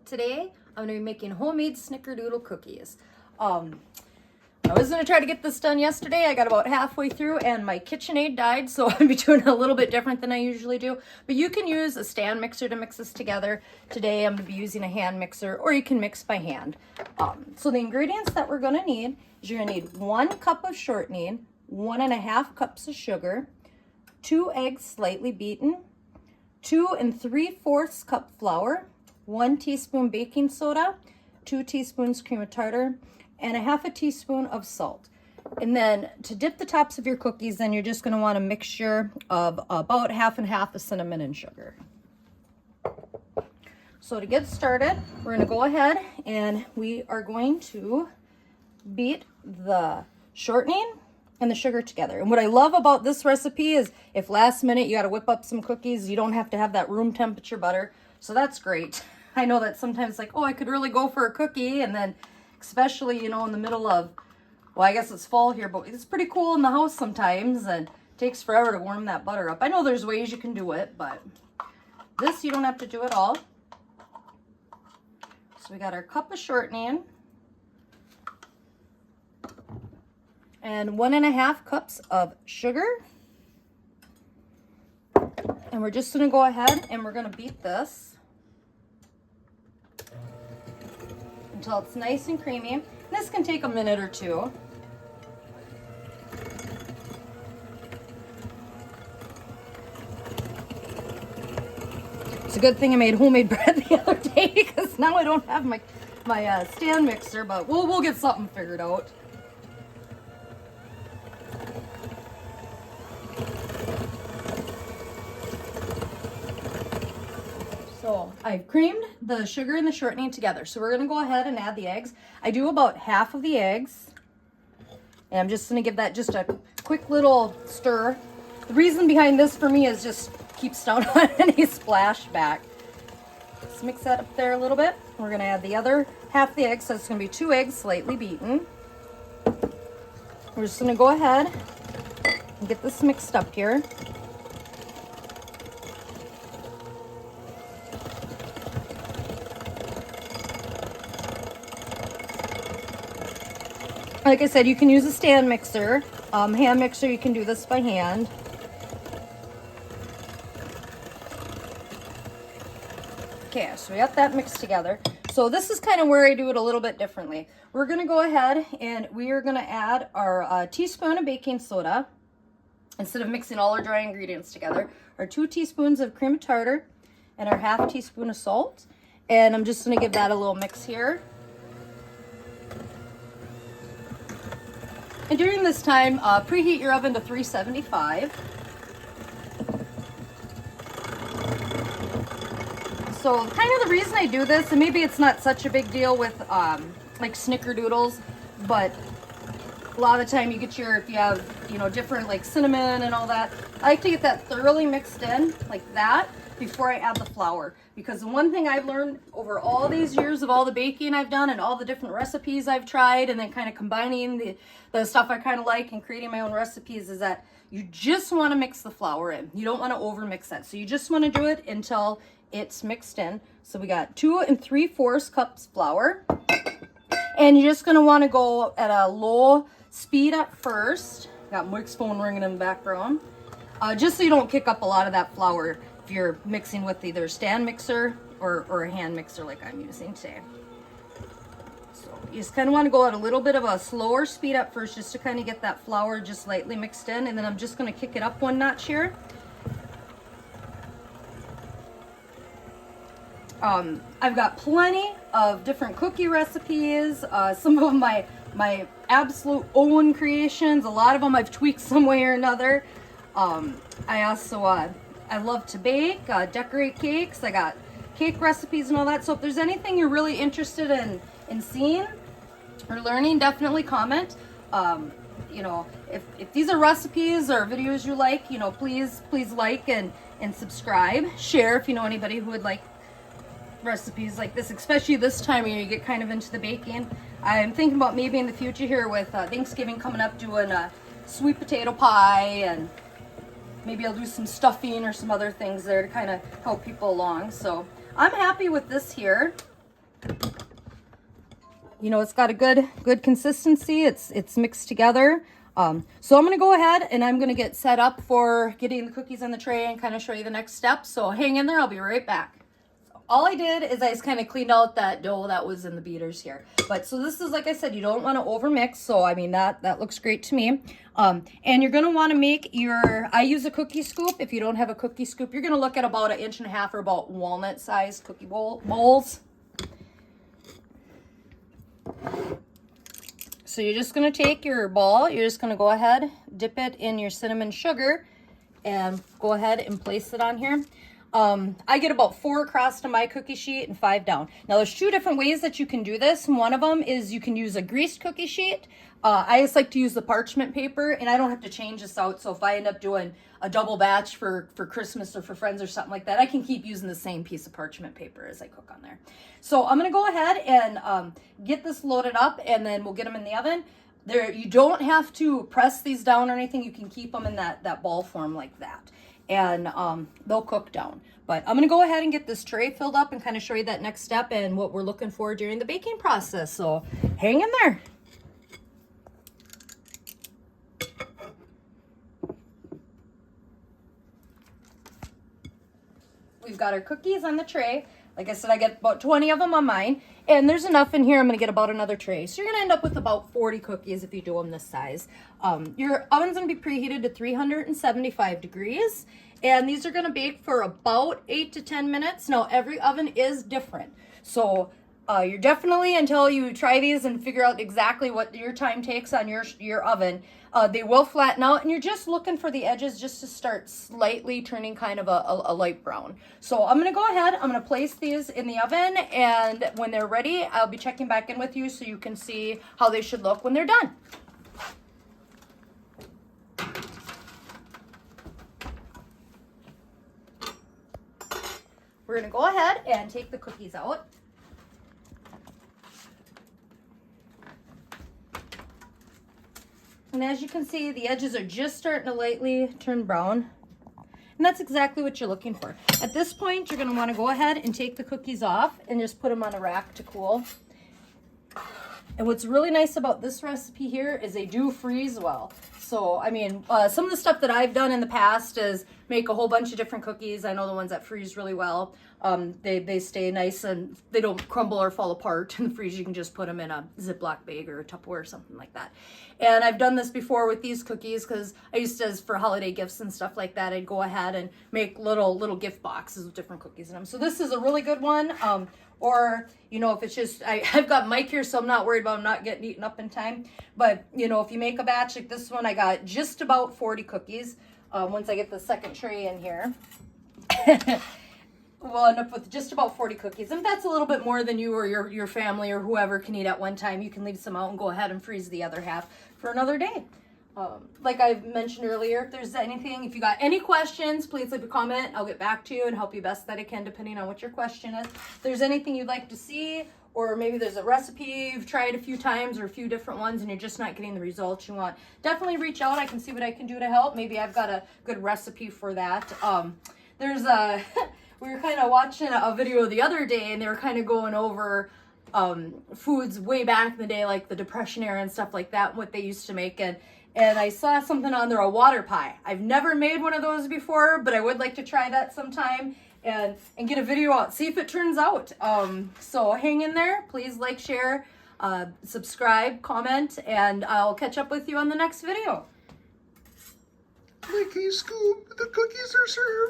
Today, I'm going to be making homemade Snickerdoodle cookies. I was going to try to get this done yesterday. I got about halfway through and my KitchenAid died, so I'm doing a little bit different than I usually do. But you can use a stand mixer to mix this together. Today, I'm going to be using a hand mixer, or you can mix by hand. So the ingredients that we're going to need is you're going to need 1 cup of shortening, 1.5 cups of sugar, 2 eggs slightly beaten, 2 3/4 cup flour, 1 teaspoon baking soda, 2 teaspoons cream of tartar, and 1/2 teaspoon of salt. And then to dip the tops of your cookies, then you're just going to want a mixture of about 1/2 and 1/2 of cinnamon and sugar. So to get started, we're going to go ahead and we are going to beat the shortening and the sugar together. And what I love about this recipe is if last minute you got to whip up some cookies, you don't have to have that room temperature butter. So that's great. I know that sometimes like, oh, I could really go for a cookie, and then especially, you know, in the middle of, well, I guess it's fall here, but it's pretty cool in the house sometimes and it takes forever to warm that butter up. I know there's ways you can do it, but this you don't have to do at all. So we got our cup of shortening and 1.5 cups of sugar. And we're just going to go ahead and we're going to beat this until it's nice and creamy. This can take a minute or two. It's a good thing I made homemade bread the other day because now I don't have my stand mixer, but we'll get something figured out. So I've creamed the sugar and the shortening together. So we're going to go ahead and add the eggs. I do about 1/2 of the eggs. And I'm just going to give that just a quick little stir. The reason behind this for me is just keeps down on any splashback. Let's mix that up there a little bit. We're going to add the other 1/2 of the eggs. So it's going to be 2 eggs slightly beaten. We're just going to go ahead and get this mixed up here. Like I said, you can use a stand mixer. Hand mixer, you can do this by hand. Okay, so we got that mixed together. So this is kind of where I do it a little bit differently. We're going to go ahead and we are going to add our teaspoon of baking soda. Instead of mixing all our dry ingredients together, our 2 teaspoons of cream of tartar and our 1/2 teaspoon of salt. And I'm just going to give that a little mix here. And during this time, preheat your oven to 375. So kind of the reason I do this, and maybe it's not such a big deal with like Snickerdoodles, but a lot of the time you get your, if you have, you know, different like cinnamon and all that, I like to get that thoroughly mixed in like that before I add the flour. Because the one thing I've learned over all these years of all the baking I've done and all the different recipes I've tried, and then kind of combining the stuff I kind of like and creating my own recipes, is that you just want to mix the flour in. You don't want to over mix that. So you just want to do it until it's mixed in. So we got 2 3/4 cups flour. And you're just going to want to go at a low speed at first. Got Mike's phone ringing in the background. Just so you don't kick up a lot of that flour if you're mixing with either a stand mixer or a hand mixer like I'm using today. So you just kind of want to go at a little bit of a slower speed at first just to kind of get that flour just lightly mixed in. And then I'm just going to kick it up 1 notch here. I've got plenty of different cookie recipes. Some of them my absolute own creations. A lot of them I've tweaked some way or another. I also I love to bake, decorate cakes. I got cake recipes and all that. So if there's anything you're really interested in seeing or learning, definitely comment. You know, if these are recipes or videos you like, you know, please like and subscribe. Share if you know anybody who would like recipes like this, especially this time of year. You get kind of into the baking. I'm thinking about maybe in the future here with Thanksgiving coming up, doing a sweet potato pie, and maybe I'll do some stuffing or some other things there to kind of help people along. So I'm happy with this here. you know, it's got a good consistency. It's mixed together. So I'm going to go ahead and I'm going to get set up for getting the cookies on the tray and kind of show you the next step. So hang in there. I'll be right back. All I did is I just kind of cleaned out that dough that was in the beaters here. But so this is, like I said, you don't want to over mix. So I mean, that looks great to me. And you're going to want to make I use a cookie scoop. If you don't have a cookie scoop, you're going to look at about 1.5 inches or about walnut sized cookie bowls. So you're just going to take your ball, you're just going to go ahead, dip it in your cinnamon sugar, and go ahead and place it on here. I get about 4 across to my cookie sheet and 5 down. Now there's 2 different ways that you can do this. One of them is you can use a greased cookie sheet. I just like to use the parchment paper, and I don't have to change this out. So if I end up doing a double batch for Christmas or for friends or something like that, I can keep using the same piece of parchment paper as I cook on there. So I'm going to go ahead and get this loaded up, and then we'll get them in the oven. You don't have to press these down or anything. You can keep them in that ball form like that. And they'll cook down. But I'm going to go ahead and get this tray filled up and kind of show you that next step and what we're looking for during the baking process. So hang in there. We've got our cookies on the tray. Like I said, I get about 20 of them on mine. And there's enough in here. I'm going to get about another tray. So you're going to end up with about 40 cookies if you do them this size. Your oven's going to be preheated to 375 degrees. And these are going to bake for about 8 to 10 minutes. Now, every oven is different. So you're definitely, until you try these and figure out exactly what your time takes on your oven, they will flatten out, and you're just looking for the edges just to start slightly turning kind of a light brown. So I'm going to go ahead, I'm going to place these in the oven, and when they're ready, I'll be checking back in with you so you can see how they should look when they're done. We're going to go ahead and take the cookies out. And as you can see, the edges are just starting to lightly turn brown. And that's exactly what you're looking for. At this point, you're going to want to go ahead and take the cookies off and just put them on a rack to cool. And what's really nice about this recipe here is they do freeze well. So, I mean, some of the stuff that I've done in the past is make a whole bunch of different cookies. I know the ones that freeze really well. They stay nice and they don't crumble or fall apart in the freezer. You can just put them in a Ziploc bag or a Tupperware or something like that. And I've done this before with these cookies because I used to, for holiday gifts and stuff like that, I'd go ahead and make little gift boxes with different cookies in them. So this is a really good one. Or, you know, if it's just, I've got Mike here, so I'm not worried about them not getting eaten up in time. But, you know, if you make a batch like this one, I got just about 40 cookies. Once I get the second tray in here, we'll end up with just about 40 cookies. And if that's a little bit more than you or your family or whoever can eat at one time, you can leave some out and go ahead and freeze the other half for another day. Like I mentioned earlier, if there's anything, if you got any questions, please leave a comment. I'll get back to you and help you best that I can, depending on what your question is. If there's anything you'd like to see, or maybe there's a recipe you've tried a few times or a few different ones and you're just not getting the results you want, definitely reach out. I can see what I can do to help. Maybe I've got a good recipe for that. There's a, we were kind of watching a video the other day and they were kind of going over foods way back in the day, like the Depression era and stuff like that, what they used to make. And I saw something on there, a water pie. I've never made one of those before, but I would like to try that sometime and get a video out, see if it turns out. So hang in there. Please like, share, subscribe, comment, and I'll catch up with you on the next video. Licky scoop, the cookies are served.